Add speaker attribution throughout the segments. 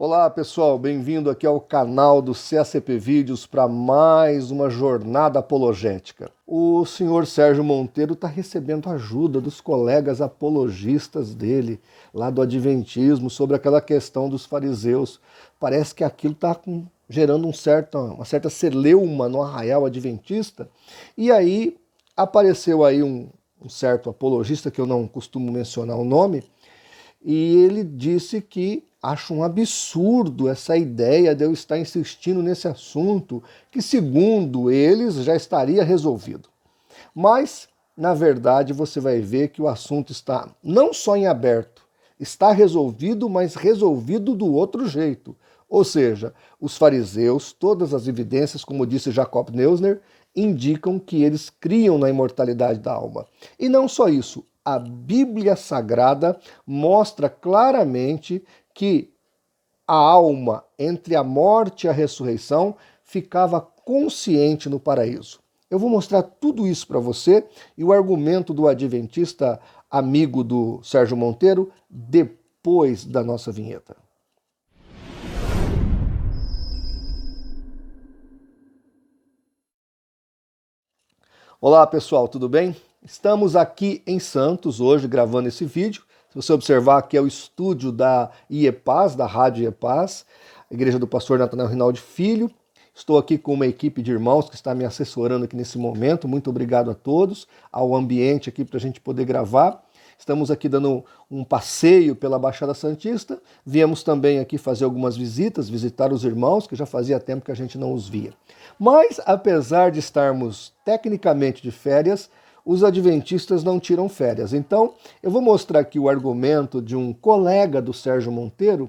Speaker 1: Olá pessoal, bem-vindo aqui ao canal do CACP Vídeos para mais uma jornada apologética. O senhor Sérgio Monteiro está recebendo ajuda dos colegas apologistas dele, lá do Adventismo, sobre aquela questão dos fariseus. Parece que aquilo está gerando uma certa celeuma no arraial adventista, e aí apareceu aí um certo apologista, que eu não costumo mencionar o nome, e ele disse que acha um absurdo essa ideia de eu estar insistindo nesse assunto, que segundo eles já estaria resolvido. Mas, na verdade, você vai ver que o assunto está não só em aberto, está resolvido, mas resolvido do outro jeito. Ou seja, os fariseus, todas as evidências, como disse Jacob Neusner, indicam que eles criam na imortalidade da alma. E não só isso, a Bíblia Sagrada mostra claramente que a alma, entre a morte e a ressurreição, ficava consciente no paraíso. Eu vou mostrar tudo isso para você e o argumento do adventista amigo do Sérgio Monteiro depois da nossa vinheta. Olá pessoal, tudo bem? Estamos aqui em Santos hoje gravando esse vídeo. Se você observar, aqui é o estúdio da IEPAS, da Rádio IEPAS, Igreja do Pastor Natanael Rinaldi Filho. Estou aqui com uma equipe de irmãos que está me assessorando aqui nesse momento. Muito obrigado a todos, ao ambiente aqui para a gente poder gravar. Estamos aqui dando um passeio pela Baixada Santista. Viemos também aqui fazer algumas visitas, visitar os irmãos, que já fazia tempo que a gente não os via. Mas, apesar de estarmos tecnicamente de férias, os adventistas não tiram férias. Então, eu vou mostrar aqui o argumento de um colega do Sérgio Monteiro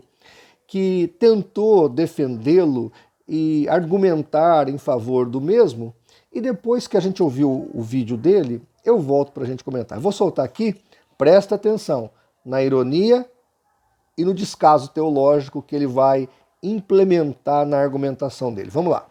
Speaker 1: que tentou defendê-lo e argumentar em favor do mesmo. E depois que a gente ouviu o vídeo dele, eu volto para a gente comentar. Vou soltar aqui, presta atenção na ironia e no descaso teológico que ele vai implementar na argumentação dele. Vamos lá.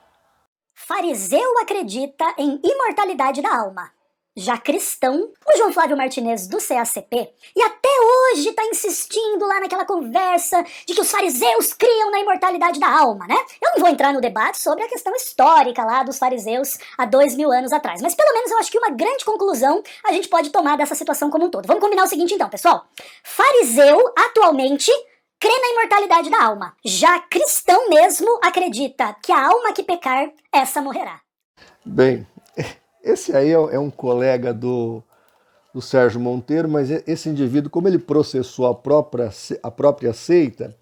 Speaker 2: Fariseu acredita em imortalidade da alma. Já cristão, o João Flávio Martinez do CACP, e até hoje está insistindo lá naquela conversa de que os fariseus criam na imortalidade da alma, né? Eu não vou entrar no debate sobre a questão histórica lá dos fariseus há 2000 anos atrás, mas pelo menos eu acho que uma grande conclusão a gente pode tomar dessa situação como um todo. Vamos combinar o seguinte então, pessoal. Fariseu, atualmente, crê na imortalidade da alma. Já cristão mesmo acredita que a alma que pecar, essa morrerá.
Speaker 1: Bem, esse aí é um colega do Sérgio Monteiro, mas esse indivíduo, como ele processou a própria seita,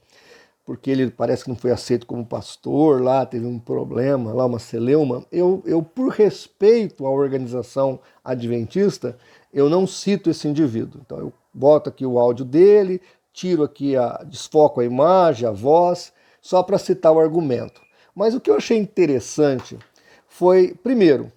Speaker 1: porque ele parece que não foi aceito como pastor lá, teve um problema lá, uma celeuma, eu por respeito à organização adventista, eu não cito esse indivíduo. Então eu boto aqui o áudio dele, tiro aqui, desfoco a imagem, a voz, só para citar o argumento. Mas o que eu achei interessante foi, primeiro,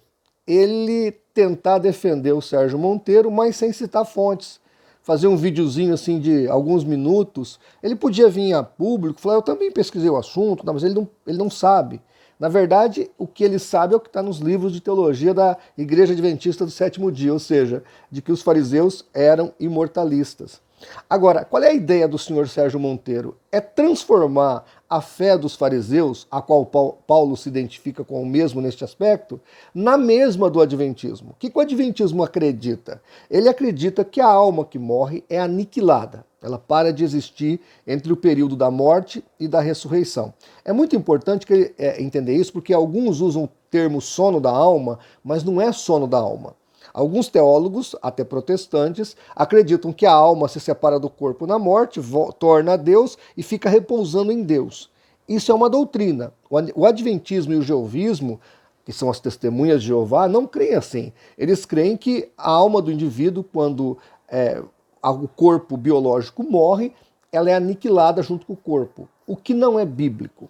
Speaker 1: ele tentar defender o Sérgio Monteiro, mas sem citar fontes. Fazer um videozinho assim de alguns minutos. Ele podia vir a público e falar, eu também pesquisei o assunto, mas ele não sabe. Na verdade, o que ele sabe é o que está nos livros de teologia da Igreja Adventista do Sétimo Dia, ou seja, de que os fariseus eram imortalistas. Agora, qual é a ideia do senhor Sérgio Monteiro? É transformar a fé dos fariseus, a qual Paulo se identifica com o mesmo neste aspecto, na mesma do adventismo. O que o adventismo acredita? Ele acredita que a alma que morre é aniquilada. Ela para de existir entre o período da morte e da ressurreição. É muito importante entender isso, porque alguns usam o termo sono da alma, mas não é sono da alma. Alguns teólogos, até protestantes, acreditam que a alma se separa do corpo na morte, torna a Deus e fica repousando em Deus. Isso é uma doutrina. O adventismo e o jeovismo, que são as testemunhas de Jeová, não creem assim. Eles creem que a alma do indivíduo, quando o corpo biológico morre, ela é aniquilada junto com o corpo, o que não é bíblico.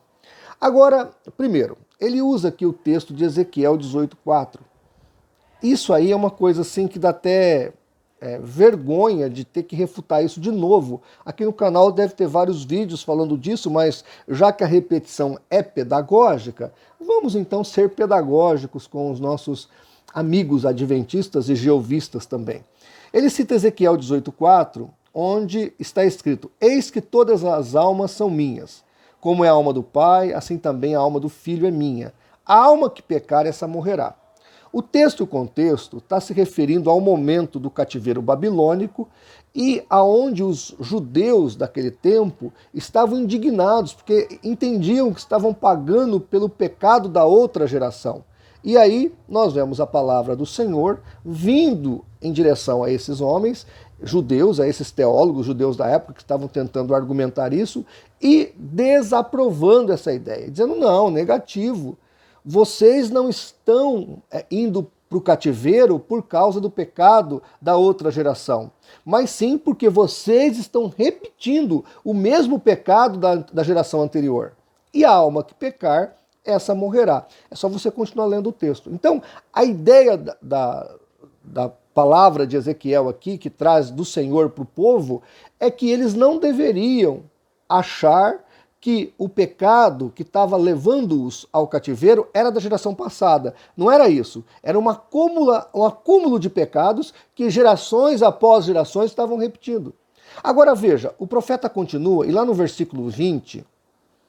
Speaker 1: Agora, primeiro, ele usa aqui o texto de Ezequiel 18:4. Isso aí é uma coisa assim que dá até vergonha de ter que refutar isso de novo. Aqui no canal deve ter vários vídeos falando disso, mas já que a repetição é pedagógica, vamos então ser pedagógicos com os nossos amigos adventistas e jeovistas também. Ele cita Ezequiel 18:4, onde está escrito: eis que todas as almas são minhas. Como é a alma do pai, assim também a alma do filho é minha. A alma que pecar, essa morrerá. O texto e o contexto está se referindo ao momento do cativeiro babilônico e aonde os judeus daquele tempo estavam indignados, porque entendiam que estavam pagando pelo pecado da outra geração. E aí nós vemos a palavra do Senhor vindo em direção a esses homens judeus, a esses teólogos judeus da época que estavam tentando argumentar isso e desaprovando essa ideia, dizendo não, negativo. Vocês não estão indo para o cativeiro por causa do pecado da outra geração, mas sim porque vocês estão repetindo o mesmo pecado da geração anterior. E a alma que pecar, essa morrerá. É só você continuar lendo o texto. Então, a ideia da palavra de Ezequiel aqui, que traz do Senhor para o povo, é que eles não deveriam achar que o pecado que estava levando-os ao cativeiro era da geração passada. Não era isso. Era um acúmulo de pecados que gerações após gerações estavam repetindo. Agora veja, o profeta continua, e lá no versículo 20,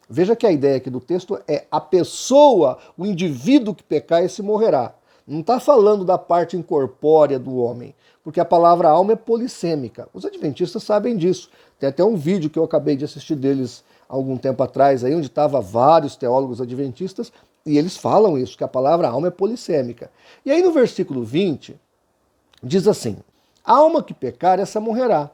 Speaker 1: veja que a ideia aqui do texto é a pessoa, o indivíduo que pecar, esse morrerá. Não está falando da parte incorpórea do homem, porque a palavra alma é polissêmica. Os adventistas sabem disso. Tem até um vídeo que eu acabei de assistir deles algum tempo atrás, aí, onde estavam vários teólogos adventistas, e eles falam isso, que a palavra alma é polissêmica. E aí no versículo 20, diz assim, a alma que pecar, essa morrerá.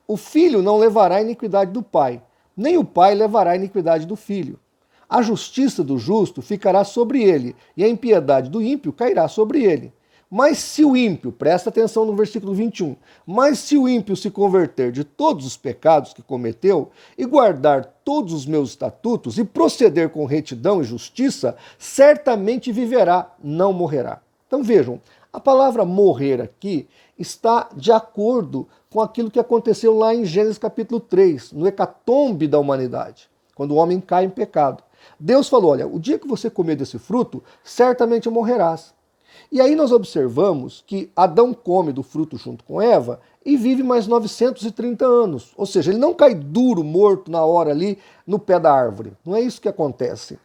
Speaker 1: O filho não levará a iniquidade do pai, nem o pai levará a iniquidade do filho. A justiça do justo ficará sobre ele, e a impiedade do ímpio cairá sobre ele. Mas se o ímpio, presta atenção no versículo 21, mas se o ímpio se converter de todos os pecados que cometeu e guardar todos os meus estatutos e proceder com retidão e justiça, certamente viverá, não morrerá. Então vejam, a palavra morrer aqui está de acordo com aquilo que aconteceu lá em Gênesis capítulo 3, no hecatombe da humanidade, quando o homem cai em pecado. Deus falou, olha, o dia que você comer desse fruto, certamente morrerás. E aí nós observamos que Adão come do fruto junto com Eva e vive mais 930 anos. Ou seja, ele não cai duro, morto na hora ali no pé da árvore. Não é isso que acontece.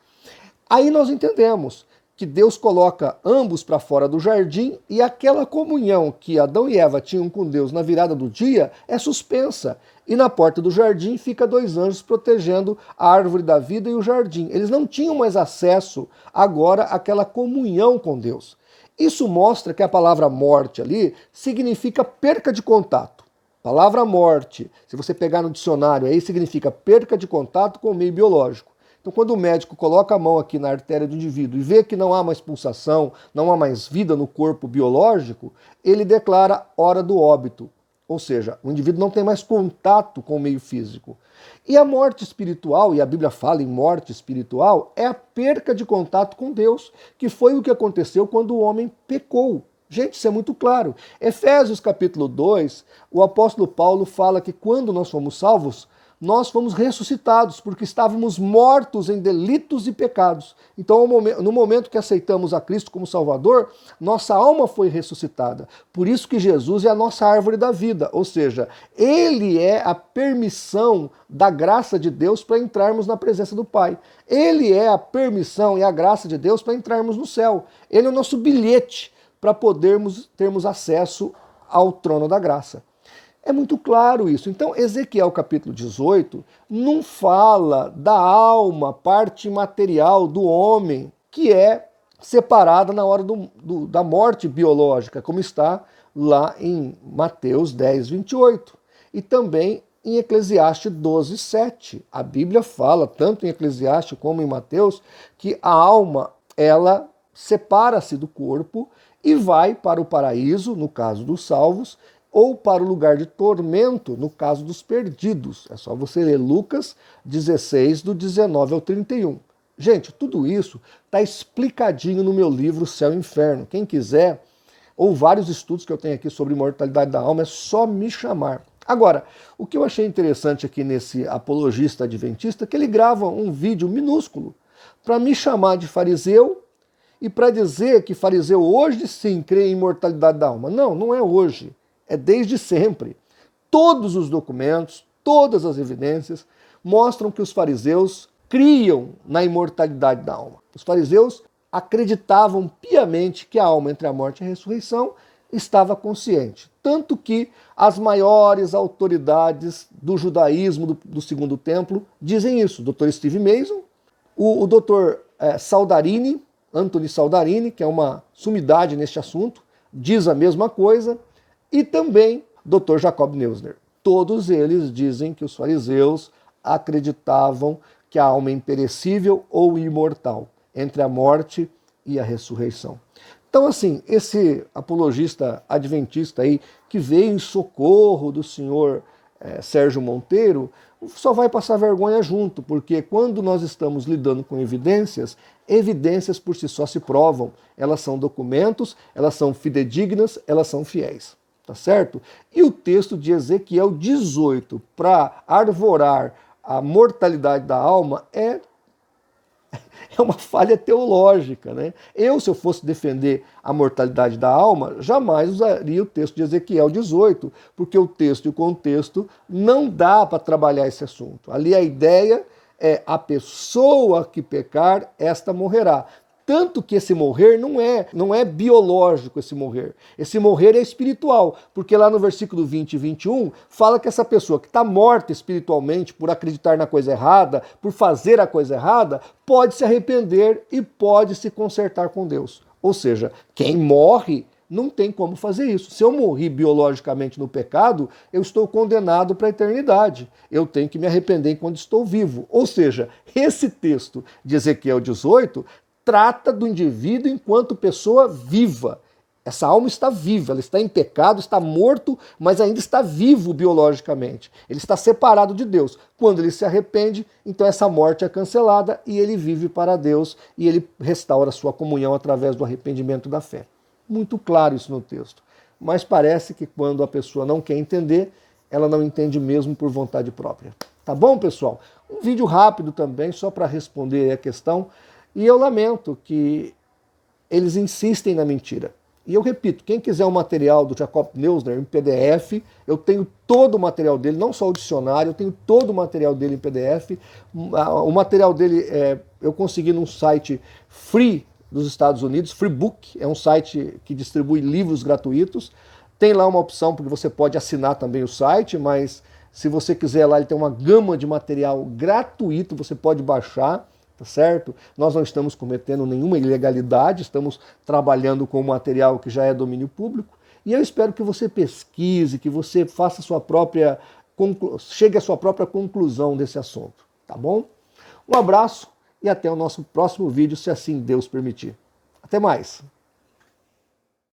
Speaker 1: Aí nós entendemos que Deus coloca ambos para fora do jardim e aquela comunhão que Adão e Eva tinham com Deus na virada do dia é suspensa. E na porta do jardim fica 2 anjos protegendo a árvore da vida e o jardim. Eles não tinham mais acesso agora àquela comunhão com Deus. Isso mostra que a palavra morte ali significa perca de contato. Palavra morte, se você pegar no dicionário aí, significa perca de contato com o meio biológico. Então, quando o médico coloca a mão aqui na artéria do indivíduo e vê que não há mais pulsação, não há mais vida no corpo biológico, ele declara hora do óbito. Ou seja, o indivíduo não tem mais contato com o meio físico. E a morte espiritual, e a Bíblia fala em morte espiritual, é a perca de contato com Deus, que foi o que aconteceu quando o homem pecou. Gente, isso é muito claro. Efésios capítulo 2, o apóstolo Paulo fala que quando nós fomos salvos, nós fomos ressuscitados, porque estávamos mortos em delitos e pecados. Então, no momento que aceitamos a Cristo como Salvador, nossa alma foi ressuscitada. Por isso que Jesus é a nossa árvore da vida, ou seja, Ele é a permissão da graça de Deus para entrarmos na presença do Pai. Ele é a permissão e a graça de Deus para entrarmos no céu. Ele é o nosso bilhete para termos acesso ao trono da graça. É muito claro isso. Então, Ezequiel capítulo 18 não fala da alma, parte material do homem, que é separada na hora da morte biológica, como está lá em Mateus 10, 28. E também em Eclesiastes 12, 7. A Bíblia fala, tanto em Eclesiastes como em Mateus, que a alma, ela separa-se do corpo e vai para o paraíso, no caso dos salvos, ou para o lugar de tormento, no caso dos perdidos. É só você ler Lucas 16, do 19 ao 31. Gente, tudo isso está explicadinho no meu livro Céu e Inferno. Quem quiser, ou vários estudos que eu tenho aqui sobre imortalidade da alma, é só me chamar. Agora, o que eu achei interessante aqui nesse apologista adventista, é que ele grava um vídeo minúsculo para me chamar de fariseu e para dizer que fariseu hoje sim crê em imortalidade da alma. Não, não é hoje. É desde sempre. Todos os documentos, todas as evidências mostram que os fariseus criam na imortalidade da alma. Os fariseus acreditavam piamente que a alma entre a morte e a ressurreição estava consciente. Tanto que as maiores autoridades do judaísmo do Segundo Templo dizem isso. O Dr. Steve Mason, o Dr. Saldarini, Anthony Saldarini, que é uma sumidade neste assunto, diz a mesma coisa, e também Dr. Jacob Neusner. Todos eles dizem que os fariseus acreditavam que a alma é imperecível ou imortal, entre a morte e a ressurreição. Então, assim, esse apologista adventista aí, que veio em socorro do senhor Sérgio Monteiro, só vai passar vergonha junto, porque quando nós estamos lidando com evidências, evidências por si só se provam. Elas são documentos, elas são fidedignas, elas são fiéis. Tá certo? E o texto de Ezequiel 18, para arvorar a mortalidade da alma, é uma falha teológica, né? Se eu fosse defender a mortalidade da alma, jamais usaria o texto de Ezequiel 18, porque o texto e o contexto não dá para trabalhar esse assunto. Ali a ideia é a pessoa que pecar, esta morrerá. Tanto que esse morrer não é biológico, esse morrer. Esse morrer é espiritual, porque lá no versículo 20 e 21 fala que essa pessoa que está morta espiritualmente por acreditar na coisa errada, por fazer a coisa errada, pode se arrepender e pode se consertar com Deus. Ou seja, quem morre não tem como fazer isso. Se eu morri biologicamente no pecado, eu estou condenado para a eternidade. Eu tenho que me arrepender enquanto estou vivo. Ou seja, esse texto de Ezequiel 18 trata do indivíduo enquanto pessoa viva. Essa alma está viva, ela está em pecado, está morto, mas ainda está vivo biologicamente. Ele está separado de Deus. Quando ele se arrepende, então essa morte é cancelada e ele vive para Deus e ele restaura a sua comunhão através do arrependimento da fé. Muito claro isso no texto. Mas parece que quando a pessoa não quer entender, ela não entende mesmo por vontade própria. Tá bom, pessoal? Um vídeo rápido também, só para responder a questão. E eu lamento que eles insistem na mentira. E eu repito, quem quiser o material do Jacob Neusner em PDF, eu tenho todo o material dele, não só o dicionário, eu tenho todo o material dele em PDF. O material dele eu consegui num site free dos Estados Unidos, Freebook, é um site que distribui livros gratuitos. Tem lá uma opção, porque você pode assinar também o site, mas se você quiser lá, ele tem uma gama de material gratuito, você pode baixar. Tá certo? Nós não estamos cometendo nenhuma ilegalidade, estamos trabalhando com material que já é domínio público, e eu espero que você pesquise, que você faça chegue à sua própria conclusão desse assunto, tá bom? Um abraço e até o nosso próximo vídeo, se assim Deus permitir. Até mais!